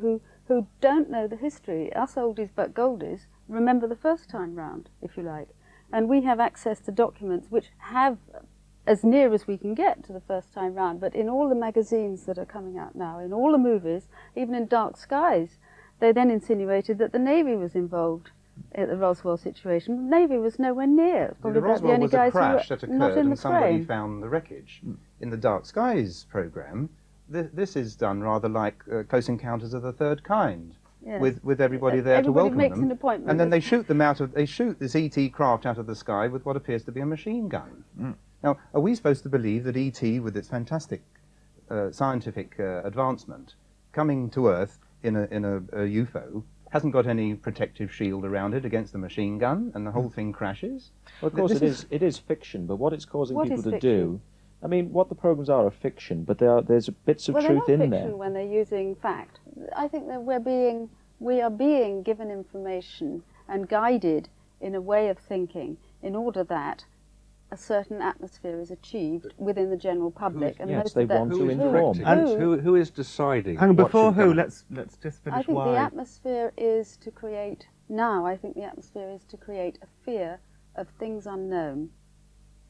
Speaker 7: who don't know the history. Us oldies but goldies remember the first time round, if you like. And we have access to documents which have, as near as we can get to the first time round, but in all the magazines that are coming out now, in all the movies, even in Dark Skies, they then insinuated that the Navy was involved at the Roswell situation. The Navy was nowhere near. It was probably
Speaker 2: The
Speaker 7: about the
Speaker 2: Roswell
Speaker 7: only
Speaker 2: was a
Speaker 7: guys
Speaker 2: crash
Speaker 7: who
Speaker 2: that
Speaker 7: were not
Speaker 2: occurred
Speaker 7: in the
Speaker 2: and somebody
Speaker 7: frame.
Speaker 2: found the wreckage. In the Dark Skies programme, this is done rather like Close Encounters of the Third Kind,
Speaker 7: Yes.
Speaker 2: with everybody there to
Speaker 7: Everybody
Speaker 2: welcome
Speaker 7: makes
Speaker 2: them.
Speaker 7: an appointment.
Speaker 2: And then they shoot this ET craft out of the sky with what appears to be a machine gun. Now, are we supposed to believe that ET, with its fantastic scientific advancement, coming to Earth in a UFO, hasn't got any protective shield around it against the machine gun, and the whole thing crashes?
Speaker 4: Well, of course,
Speaker 2: This
Speaker 4: it is fiction, but what it's causing
Speaker 7: What
Speaker 4: people
Speaker 7: is
Speaker 4: to
Speaker 7: fiction?
Speaker 4: do, I mean, what the programs are fiction, but there's bits of
Speaker 7: Well,
Speaker 4: truth
Speaker 7: they're not
Speaker 4: in
Speaker 7: fiction
Speaker 4: there.
Speaker 7: when they're using fact. I think that we are being given information and guided in a way of thinking in order that a certain atmosphere is achieved within the general public. And
Speaker 4: yes,
Speaker 7: most
Speaker 4: they
Speaker 7: of that,
Speaker 4: want to
Speaker 5: Who is
Speaker 4: inform.
Speaker 5: directing this? Who is deciding?
Speaker 1: Hang on,
Speaker 5: what
Speaker 1: before
Speaker 5: should
Speaker 1: who,
Speaker 5: come?
Speaker 1: let's just finish
Speaker 7: I think
Speaker 1: why.
Speaker 7: the atmosphere is to create, now I think the atmosphere is to create a fear of things unknown,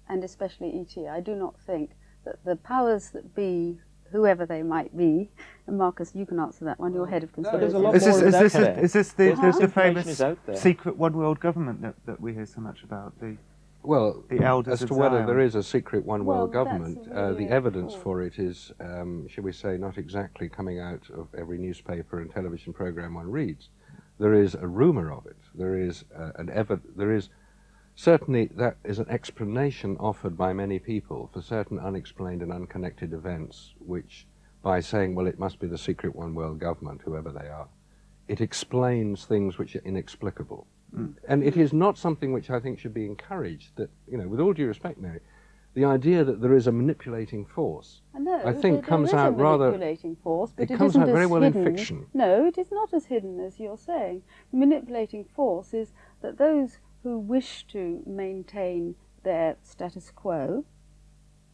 Speaker 7: and especially ET. I do not think that the powers that be, whoever they might be, and Marcus, you can answer that one, you're head of conspiracy.
Speaker 4: there's a lot
Speaker 1: Is
Speaker 4: more
Speaker 1: this,
Speaker 4: is
Speaker 1: is
Speaker 4: out
Speaker 1: this,
Speaker 4: there.
Speaker 1: is this
Speaker 4: This
Speaker 1: the
Speaker 4: information
Speaker 1: famous
Speaker 4: is out there.
Speaker 1: secret one world government that we hear so much about?
Speaker 5: Well,
Speaker 1: The elders
Speaker 5: as
Speaker 1: of
Speaker 5: to whether
Speaker 1: Zion.
Speaker 5: there is a secret one world
Speaker 7: Well, that's
Speaker 5: government,
Speaker 7: really
Speaker 5: the evidence
Speaker 7: cool.
Speaker 5: for it is, shall we say, not exactly coming out of every newspaper and television program one reads. There is a rumour of it. There is certainly that is an explanation offered by many people for certain unexplained and unconnected events, which, by saying, well, it must be the secret one world government, whoever they are, it explains things which are inexplicable. And it is not something which I think should be encouraged, that, with all due respect, Mary, the idea that there is a manipulating force,
Speaker 7: No,
Speaker 5: I think
Speaker 7: there
Speaker 5: comes
Speaker 7: is
Speaker 5: out
Speaker 7: a
Speaker 5: rather...
Speaker 7: manipulating force, but
Speaker 5: it
Speaker 7: it
Speaker 5: comes
Speaker 7: isn't
Speaker 5: out very
Speaker 7: as
Speaker 5: well in
Speaker 7: hidden.
Speaker 5: fiction.
Speaker 7: No, it is not as hidden as you're saying. The manipulating force is that those who wish to maintain their status quo,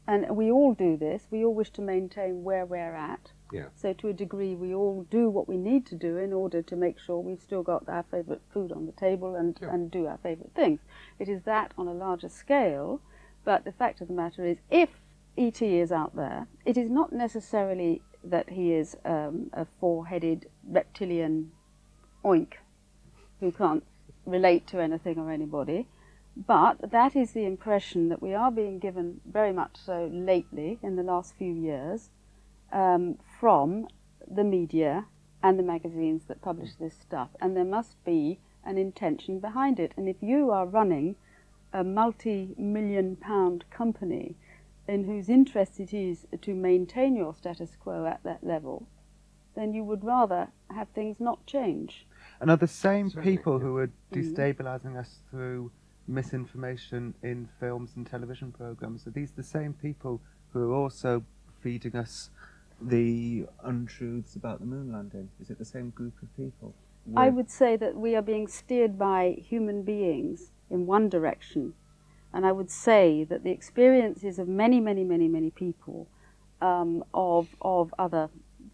Speaker 7: and we all do this, we all wish to maintain where we're at.
Speaker 5: Yeah.
Speaker 7: So to a degree we all do what we need to do in order to make sure we've still got our favourite food on the table and do our favourite things. It is that on a larger scale, but the fact of the matter is, if ET is out there, it is not necessarily that he is a four-headed reptilian oink who can't relate to anything or anybody, but that is the impression that we are being given very much so lately in the last few years from the media and the magazines that publish this stuff, and there must be an intention behind it. And if you are running a multi-million-pound company in whose interest it is to maintain your status quo at that level, then you would rather have things not change.
Speaker 1: And are the same
Speaker 5: Certainly,
Speaker 1: people
Speaker 5: yeah.
Speaker 1: who are destabilising us through misinformation in films and television programmes, are these the same people who are also feeding us the untruths about the moon landing? Is it the same group of people?
Speaker 7: I would say that we are being steered by human beings in one direction, and I would say that the experiences of many, many, many, many people of other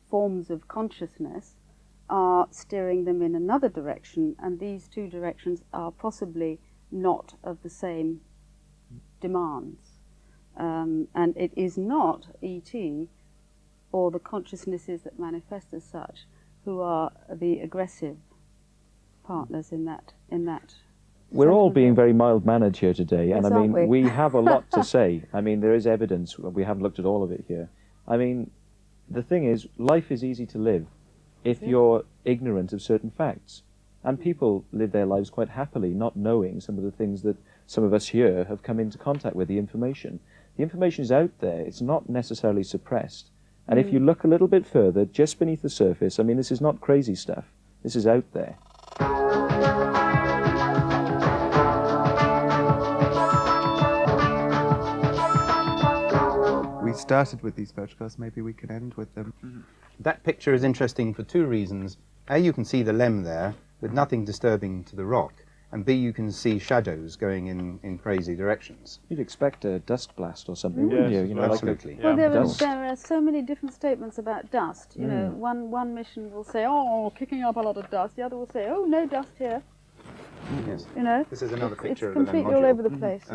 Speaker 7: forms of consciousness are steering them in another direction, and these two directions are possibly not of the same demands. And it is not ET or the consciousnesses that manifest as such who are the aggressive partners in that.
Speaker 4: We're all being very mild-mannered here today, and
Speaker 7: Yes,
Speaker 4: I mean,
Speaker 7: aren't we?
Speaker 4: we have a lot to say. I mean, there is evidence. We haven't looked at all of it here. I mean, the thing is, life is easy to live if you're ignorant of certain facts. And people live their lives quite happily, not knowing some of the things that some of us here have come into contact with, the information. The information is out there. It's not necessarily suppressed. And if you look a little bit further, just beneath the surface, I mean, this is not crazy stuff. This is out there.
Speaker 1: We started with these photographs, maybe we can end with them.
Speaker 2: That picture is interesting for two reasons. A, you can see the lem there with nothing disturbing to the rock, and B, you can see shadows going in crazy directions.
Speaker 4: You'd expect a dust blast or something, wouldn't you? You know,
Speaker 2: absolutely.
Speaker 7: Well,
Speaker 4: dust.
Speaker 7: there are so many different statements about dust. You know, one mission will say, "Oh, kicking up a lot of dust." The other will say, "Oh, no dust here."
Speaker 2: Yes.
Speaker 7: You know,
Speaker 2: This is another picture
Speaker 7: it's
Speaker 2: of the lem
Speaker 7: completely all
Speaker 2: module.
Speaker 7: over the place.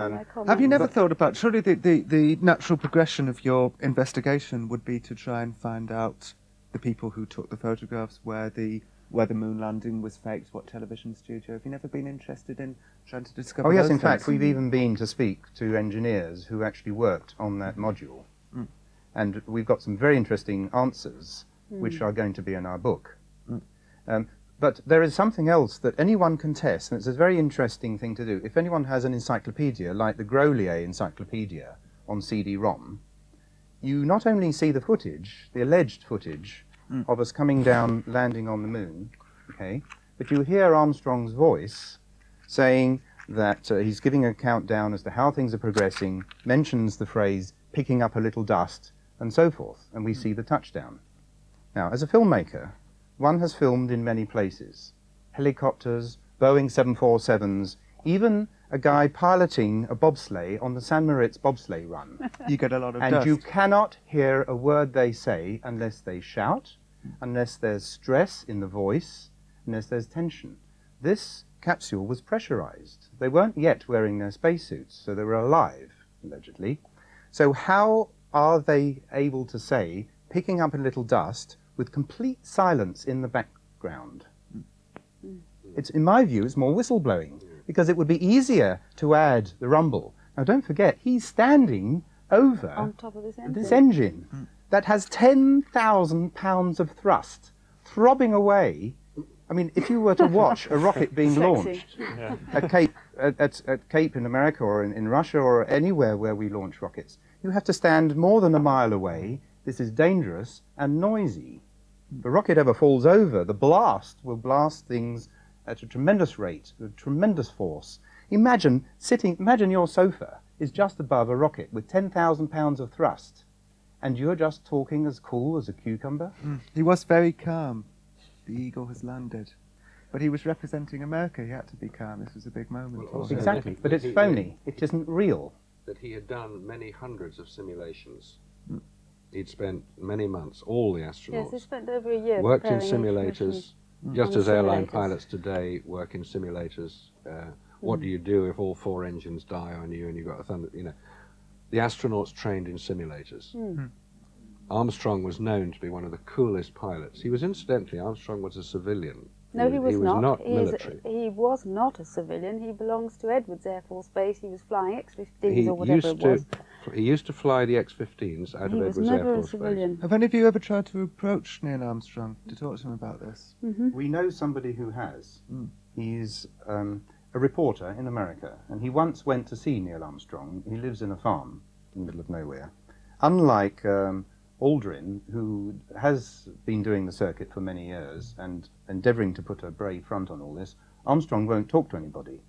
Speaker 1: Have you never thought about, surely the natural progression of your investigation would be to try and find out the people who took the photographs, where the moon landing was faked, what television studio? Have you never been interested in trying to discover
Speaker 2: Oh yes,
Speaker 1: those
Speaker 2: in fact,
Speaker 1: things?
Speaker 2: we've even been to speak to engineers who actually worked on that module. And we've got some very interesting answers, which are going to be in our book. But there is something else that anyone can test, and it's a very interesting thing to do. If anyone has an encyclopedia, like the Grolier Encyclopedia on CD-ROM, you not only see the footage, the alleged footage, of us coming down, landing on the moon, okay, but you hear Armstrong's voice saying that he's giving a countdown as to how things are progressing, mentions the phrase, picking up a little dust, and so forth, and we see the touchdown. Now, as a filmmaker, one has filmed in many places. Helicopters, Boeing 747s, even a guy piloting a bobsleigh on the San Moritz bobsleigh run.
Speaker 1: You get a lot of
Speaker 2: And
Speaker 1: dust.
Speaker 2: you cannot hear a word they say unless they shout, unless there's stress in the voice, unless there's tension. This capsule was pressurized. They weren't yet wearing their spacesuits, so they were alive, allegedly. So how are they able to say, picking up a little dust, with complete silence in the background? It's, in my view, it's more whistleblowing, because it would be easier to add the rumble. Now, don't forget, he's standing over
Speaker 7: on top of
Speaker 2: this engine that has 10,000 pounds of thrust throbbing away. I mean, if you were to watch a rocket being launched at Cape in America or in Russia or anywhere where we launch rockets, you have to stand more than a mile away. This is dangerous and noisy. If a rocket ever falls over, the blast will blast things at a tremendous rate, with tremendous force. Imagine your sofa is just above a rocket with 10,000 pounds of thrust, and you're just talking as cool as a cucumber.
Speaker 1: He was very calm. The Eagle has landed. But he was representing America. He had to be calm. This was a big moment.
Speaker 5: Well,
Speaker 1: for him.
Speaker 2: Exactly, but it's phony. It isn't real.
Speaker 5: That he had done many hundreds of simulations. He'd spent many months, all the astronauts.
Speaker 7: Yes, he spent over a year
Speaker 5: worked in
Speaker 7: preparing
Speaker 5: simulators,
Speaker 7: information
Speaker 5: just
Speaker 7: on
Speaker 5: as airline
Speaker 7: simulators.
Speaker 5: pilots today work in simulators. What do you do if all 4 engines die on you and you've got a thunder? You know, the astronauts trained in simulators. Armstrong was known to be one of the coolest pilots. He was, incidentally, Armstrong was a civilian.
Speaker 7: No, he was not.
Speaker 5: Military.
Speaker 7: He was not a civilian. He belongs to Edwards Air Force Base. He was flying X-15s or whatever it was.
Speaker 5: He used to fly the X-15s out of Edwards Air Force Base.
Speaker 1: Have any of you ever tried to approach Neil Armstrong to talk to him about this?
Speaker 2: We know somebody who has. He's a reporter in America, and he once went to see Neil Armstrong. He lives in a farm in the middle of nowhere. Unlike Aldrin, who has been doing the circuit for many years and endeavouring to put a brave front on all this, Armstrong won't talk to anybody.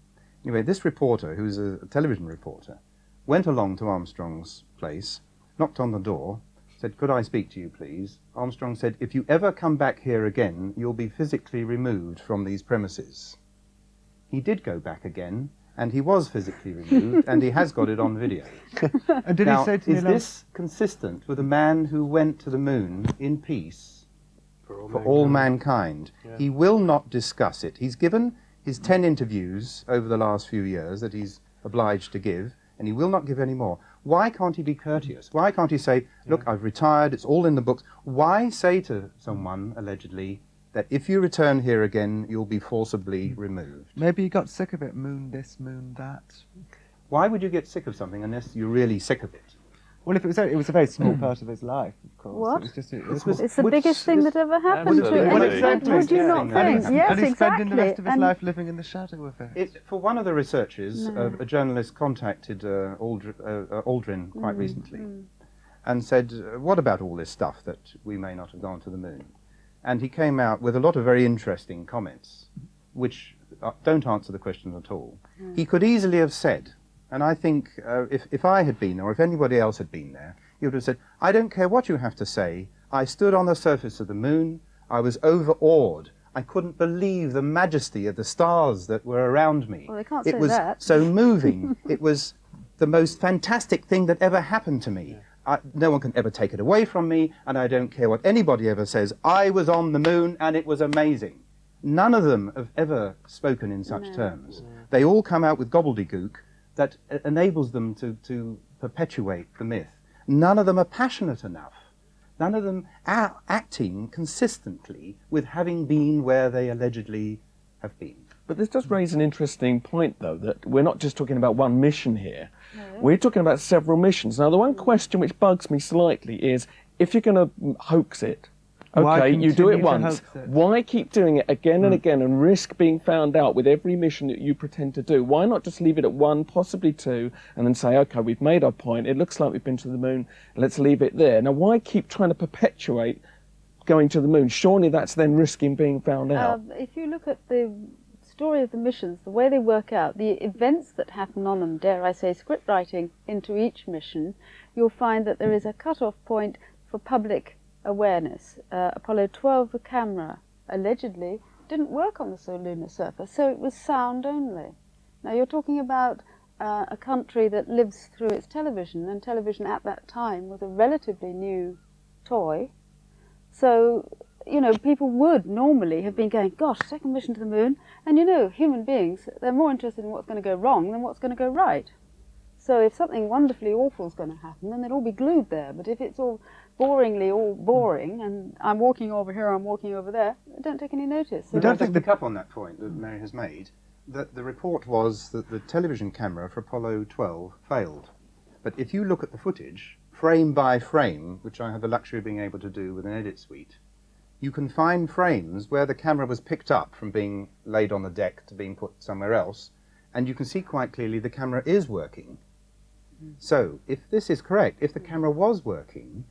Speaker 2: Anyway, this reporter, who's a television reporter, went along to Armstrong's place, knocked on the door, said, "Could I speak to you, please?" Armstrong said, "If you ever come back here again, you'll be physically removed from these premises." He did go back again, and he was physically removed, and he has got it on video.
Speaker 1: And did
Speaker 2: Now,
Speaker 1: he say to
Speaker 2: is
Speaker 1: Neil
Speaker 2: this consistent with a man who went to the moon in peace for all mankind?
Speaker 5: Yeah.
Speaker 2: He will not discuss it. He's given his 10 interviews over the last few years that he's obliged to give, and he will not give any more. Why can't he be courteous? Why can't he say, "Look, I've retired, it's all in the books"? Why say to someone, allegedly, that if you return here again, you'll be forcibly removed?
Speaker 1: Maybe he got sick of it, moon this, moon that.
Speaker 2: Why would you get sick of something unless you're really sick of it?
Speaker 1: Well, if it was a very small part of his life, of course.
Speaker 7: What?
Speaker 1: It was just,
Speaker 7: It's the biggest thing that ever happened to
Speaker 3: Absolutely.
Speaker 7: him.
Speaker 3: Well,
Speaker 2: exactly.
Speaker 7: Would you not
Speaker 2: And
Speaker 7: think?
Speaker 2: he's-
Speaker 7: Yes,
Speaker 1: and he's
Speaker 7: exactly.
Speaker 1: spending the rest of his
Speaker 7: And
Speaker 1: life living in the shadow of it.
Speaker 2: For one of the researchers, a journalist contacted Aldrin quite recently and said, "What about all this stuff that we may not have gone to the moon?" And he came out with a lot of very interesting comments, which don't answer the question at all. He could easily have said, and I think if I had been, or if anybody else had been there, he would have said, "I don't care what you have to say. I stood on the surface of the moon. I was overawed. I couldn't believe the majesty of the stars that were around me.
Speaker 7: Well, they can't
Speaker 2: It
Speaker 7: say
Speaker 2: was
Speaker 7: that.
Speaker 2: so moving. It was the most fantastic thing that ever happened to me. No one can ever take it away from me, and I don't care what anybody ever says. I was on the moon, and it was amazing. None of them have ever spoken in such terms. They all come out with gobbledygook that enables them to perpetuate the myth. None of them are passionate enough. None of them are acting consistently with having been where they allegedly have been.
Speaker 6: But this does raise an interesting point, though, that we're not just talking about one mission here. We're talking about several missions. Now, the one question which bugs me slightly is, if you're going to hoax it, okay, you do it once, why keep doing it again and again and risk being found out with every mission that you pretend to do? Why not just leave it at one, possibly two, and then say, okay, we've made our point, it looks like we've been to the moon, let's leave it there. Now, why keep trying to perpetuate going to the moon? Surely that's then risking being found out.
Speaker 7: If you look at the story of the missions, the way they work out, the events that happen on them, dare I say, script writing into each mission, you'll find that there is a cut-off point for public awareness. Apollo 12, the camera, allegedly, didn't work on the lunar surface, so it was sound only. Now you're talking about a country that lives through its television, and television at that time was a relatively new toy. So, you know, people would normally have been going, gosh, second mission to the moon, and you know, human beings, they're more interested in what's going to go wrong than what's going to go right. So if something wonderfully awful is going to happen, then they'll all be glued there. But if it's all boringly all boring, and I'm walking over here, I'm walking over there, don't take any notice. So
Speaker 2: We don't pick up on that point that Mary has made, that the report was that the television camera for Apollo 12 failed. But if you look at the footage, frame by frame, which I have the luxury of being able to do with an edit suite, you can find frames where the camera was picked up from being laid on the deck to being put somewhere else, and you can see quite clearly the camera is working. So, if this is correct, if the camera was working,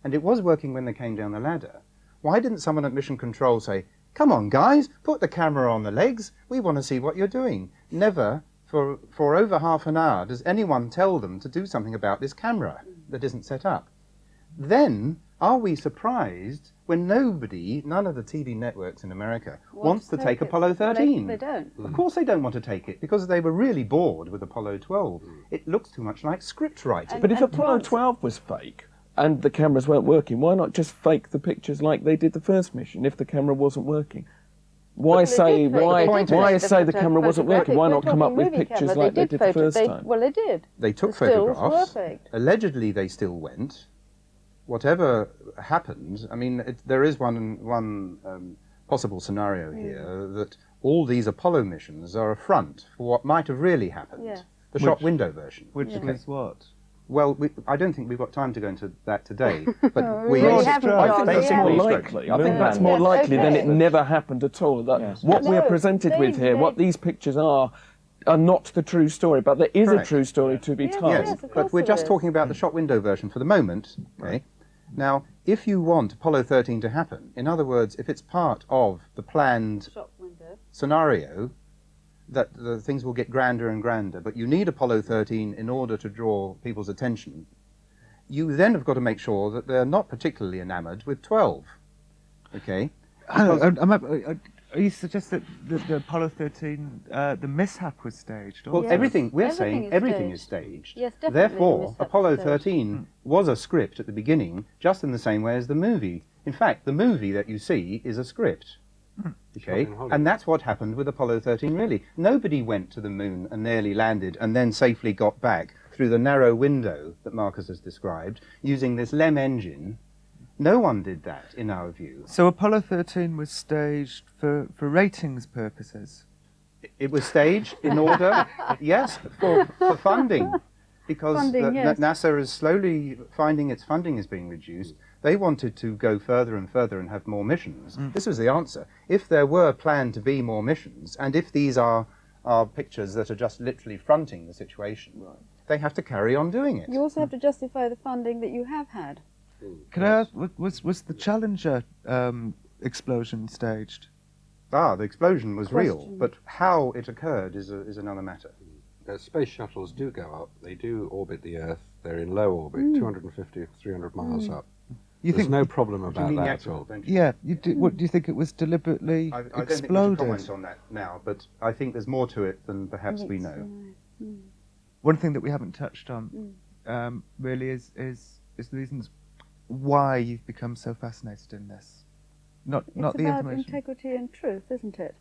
Speaker 2: and it was working when they came down the ladder, why didn't someone at Mission Control say, come on guys, put the camera on the legs, we want to see what you're doing? Never, for over half an hour, does anyone tell them to do something about this camera that isn't set up. Then, are we surprised when none of the TV networks in America wants to take Apollo 13?
Speaker 7: They don't.
Speaker 2: Of course they don't want to take it, because they were really bored with Apollo 12. It looks too much like script writing.
Speaker 6: But if Apollo 12 was fake, and the cameras weren't working, why not just fake the pictures like they did the first mission if the camera wasn't working? Why say the camera wasn't working? Why not come up with pictures like they did the first time?
Speaker 7: Well, they did.
Speaker 2: They took
Speaker 7: The stills
Speaker 2: photographs.
Speaker 7: were faked.
Speaker 2: Allegedly, they still went. Whatever happened, I mean, there is one possible scenario here that all these Apollo missions are a front for what might have really happened.
Speaker 7: Yeah.
Speaker 2: The shop window version.
Speaker 1: Which is what?
Speaker 2: Well, I don't think we've got time to go into that today, but
Speaker 7: we haven't,
Speaker 6: I think
Speaker 7: John,
Speaker 6: that's
Speaker 7: yeah.
Speaker 6: more likely. I think that's more
Speaker 7: Yes,
Speaker 6: likely than it
Speaker 7: okay.
Speaker 6: never happened at all. That what
Speaker 7: No,
Speaker 6: we're presented with here, what these pictures are not the true story, but there is
Speaker 2: Correct.
Speaker 6: a true story to be
Speaker 7: Yes,
Speaker 6: told.
Speaker 2: yes,
Speaker 7: of
Speaker 2: but
Speaker 7: course
Speaker 2: we're
Speaker 7: there
Speaker 2: just
Speaker 7: is.
Speaker 2: talking about the shop window version for the moment. Okay. Now, if you want Apollo 13 to happen, in other words, if it's part of the planned
Speaker 7: Shop window.
Speaker 2: scenario, that the things will get grander and grander, but you need Apollo 13 in order to draw people's attention, you then have got to make sure that they're not particularly enamored with 12. Okay?
Speaker 1: Are you suggesting that the Apollo 13, the mishap was staged?
Speaker 2: Well,
Speaker 7: Yes.
Speaker 2: everything, we're
Speaker 7: Everything
Speaker 2: saying
Speaker 7: is
Speaker 2: everything
Speaker 7: staged.
Speaker 2: is staged.
Speaker 7: Yes, definitely the
Speaker 2: Therefore,
Speaker 7: mishap's
Speaker 2: Apollo
Speaker 7: staged.
Speaker 2: 13 was a script at the beginning, just in the same way as the movie. In fact, the movie that you see is a script. Okay? And that's what happened with Apollo 13, really. Nobody went to the moon and nearly landed and then safely got back through the narrow window that Marcus has described, using this LEM engine. No one did that, in our view.
Speaker 1: So Apollo 13 was staged for ratings purposes?
Speaker 2: It was staged in order, yes, for funding. Because
Speaker 7: Funding, yes.
Speaker 2: NASA is slowly finding its funding is being reduced. They wanted to go further and further and have more missions. This was the answer. If there were planned to be more missions, and if these are pictures that are just literally fronting the situation, they have to carry on doing it.
Speaker 7: You also have to justify the funding that you have had.
Speaker 1: Can I ask, was the Challenger explosion staged?
Speaker 2: The explosion was real,
Speaker 7: Question.
Speaker 2: but how it occurred is another matter.
Speaker 5: Space shuttles do go up. They do orbit the Earth. They're in low orbit, 250 to 300 miles up. There's no problem
Speaker 2: You
Speaker 5: about
Speaker 2: mean the
Speaker 5: that at
Speaker 2: actual,
Speaker 5: all.
Speaker 2: don't you?
Speaker 1: Yeah, what do you think it was deliberately
Speaker 2: I don't think we should
Speaker 1: exploded?
Speaker 2: comment on that now, but I think there's more to it than perhaps we know.
Speaker 1: One thing that we haven't touched on really is the reasons why you've become so fascinated in this. Not
Speaker 7: It's
Speaker 1: the
Speaker 7: about
Speaker 1: information.
Speaker 7: integrity and truth, isn't it?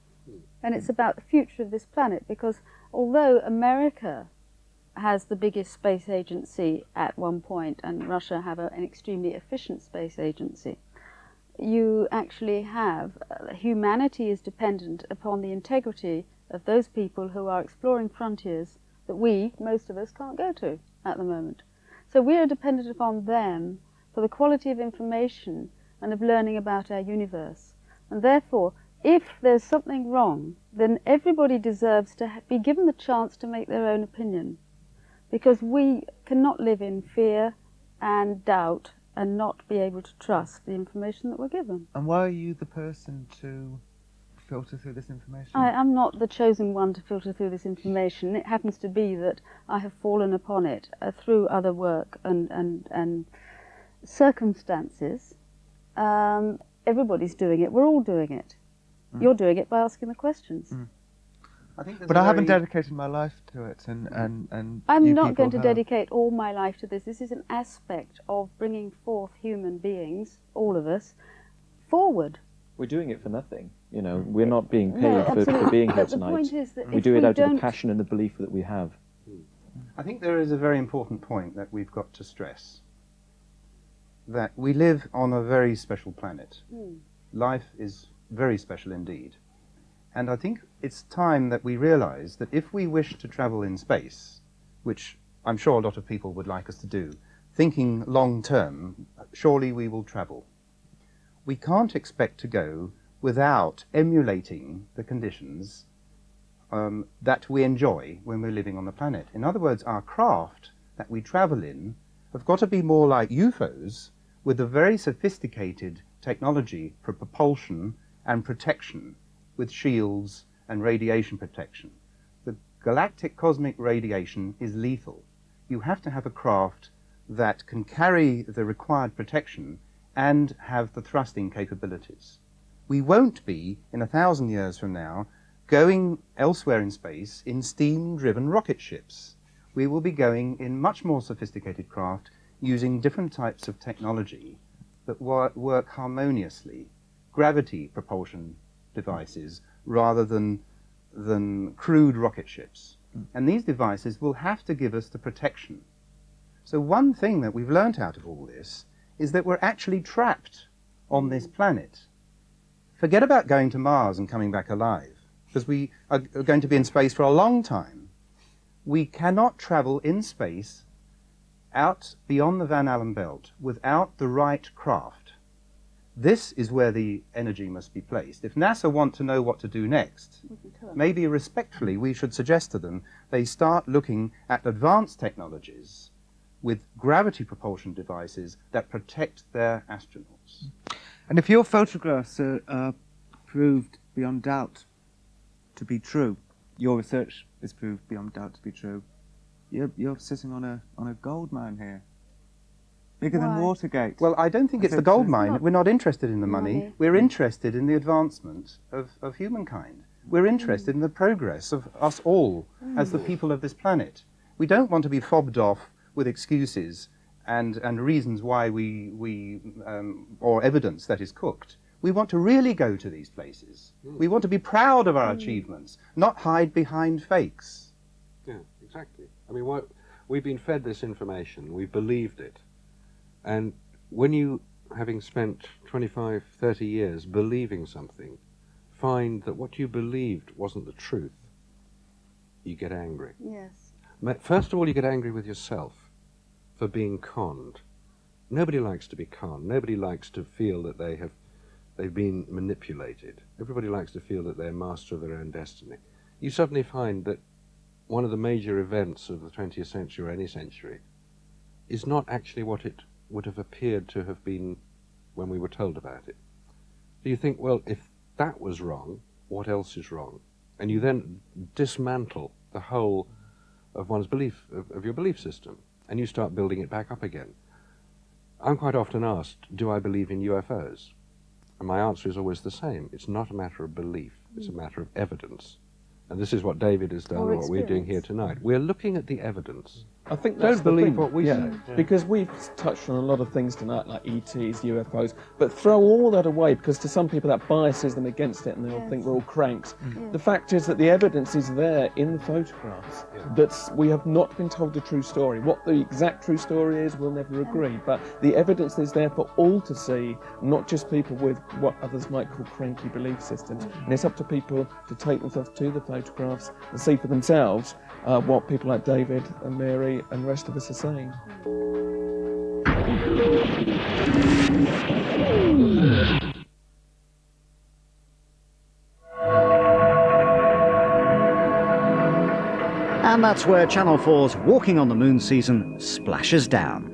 Speaker 7: And it's about the future of this planet, because although America has the biggest space agency at one point and Russia have an extremely efficient space agency, you actually have humanity is dependent upon the integrity of those people who are exploring frontiers that most of us, can't go to at the moment. So we are dependent upon them for the quality of information and of learning about our universe. And therefore, if there's something wrong, then everybody deserves to be given the chance to make their own opinion. Because we cannot live in fear and doubt and not be able to trust the information that we're given.
Speaker 1: And why are you the person to filter through this information?
Speaker 7: I am not the chosen one to filter through this information. It happens to be that I have fallen upon it through other work and circumstances. Everybody's doing it. We're all doing it. You're doing it by asking the questions.
Speaker 1: But I haven't dedicated my life to it, and
Speaker 7: I'm
Speaker 1: you
Speaker 7: not
Speaker 1: people
Speaker 7: going to
Speaker 1: have.
Speaker 7: dedicate all my life to this. This is an aspect of bringing forth human beings, all of us, forward.
Speaker 4: We're doing it for nothing. You know, we're not being paid
Speaker 7: No,
Speaker 4: for
Speaker 7: absolutely.
Speaker 4: being here
Speaker 7: But the
Speaker 4: tonight.
Speaker 7: point is that
Speaker 4: We
Speaker 7: if
Speaker 4: do it
Speaker 7: we
Speaker 4: out of the
Speaker 7: don't-
Speaker 4: passion and the belief that we have.
Speaker 2: I think there is a very important point that we've got to stress. That we live on a very special planet. Life is very special indeed. And I think it's time that we realize that if we wish to travel in space, which I'm sure a lot of people would like us to do, thinking long term, surely we will travel. We can't expect to go without emulating the conditions that we enjoy when we're living on the planet. In other words, our craft that we travel in have got to be more like UFOs with a very sophisticated technology for propulsion and protection, with shields and radiation protection. The galactic cosmic radiation is lethal. You have to have a craft that can carry the required protection and have the thrusting capabilities. We won't be, in 1,000 years from now, going elsewhere in space in steam-driven rocket ships. We will be going in much more sophisticated craft using different types of technology that work harmoniously, gravity propulsion devices rather than crude rocket ships. And these devices will have to give us the protection. So one thing that we've learnt out of all this is that we're actually trapped on this planet. Forget about going to Mars and coming back alive, because we are going to be in space for a long time. We cannot travel in space out beyond the Van Allen belt without the right craft. This is where the energy must be placed. If NASA want to know what to do next, maybe respectfully we should suggest to them they start looking at advanced technologies with gravity propulsion devices that protect their astronauts.
Speaker 1: And if your photographs are proved beyond doubt to be true, your research is proved beyond doubt to be true, you're sitting on a gold mine here. Bigger than Watergate.
Speaker 2: Well, I don't think it's the gold mine. We're not interested in the money. We're interested in the advancement of humankind. We're interested in the progress of us all as the people of this planet. We don't want to be fobbed off with excuses and reasons why or evidence that is cooked. We want to really go to these places. We want to be proud of our achievements, not hide behind fakes.
Speaker 5: Yeah, exactly. I mean, we've been fed this information, we've believed it. And when you, having spent 25, 30 years believing something, find that what you believed wasn't the truth, you get angry.
Speaker 7: Yes.
Speaker 5: First of all, you get angry with yourself for being conned. Nobody likes to be conned. Nobody likes to feel that they've been manipulated. Everybody likes to feel that they're master of their own destiny. You suddenly find that one of the major events of the 20th century or any century is not actually what it would have appeared to have been when we were told about it. So you think, well, if that was wrong, what else is wrong? And you then dismantle the whole of one's belief, of your belief system, and you start building it back up again. I'm quite often asked, do I believe in UFOs? And my answer is always the same. It's not a matter of belief, it's a matter of evidence. And this is what David has done, and what we're doing here tonight. We're looking at the evidence.
Speaker 6: I think that's
Speaker 5: Don't believe
Speaker 6: the thing.
Speaker 5: what we say.
Speaker 6: Because we've touched on a lot of things tonight, like ETs, UFOs, but throw all that away, because to some people that biases them against it and they'll think we're all cranks. The fact is that the evidence is there in the photographs, that we have not been told the true story. What the exact true story is, we'll never agree, but the evidence is there for all to see, not just people with what others might call cranky belief systems. And it's up to people to take themselves to the photographs and see for themselves what people like David and Mary and the rest of us are saying.
Speaker 8: And that's where Channel 4's Walking on the Moon season splashes down.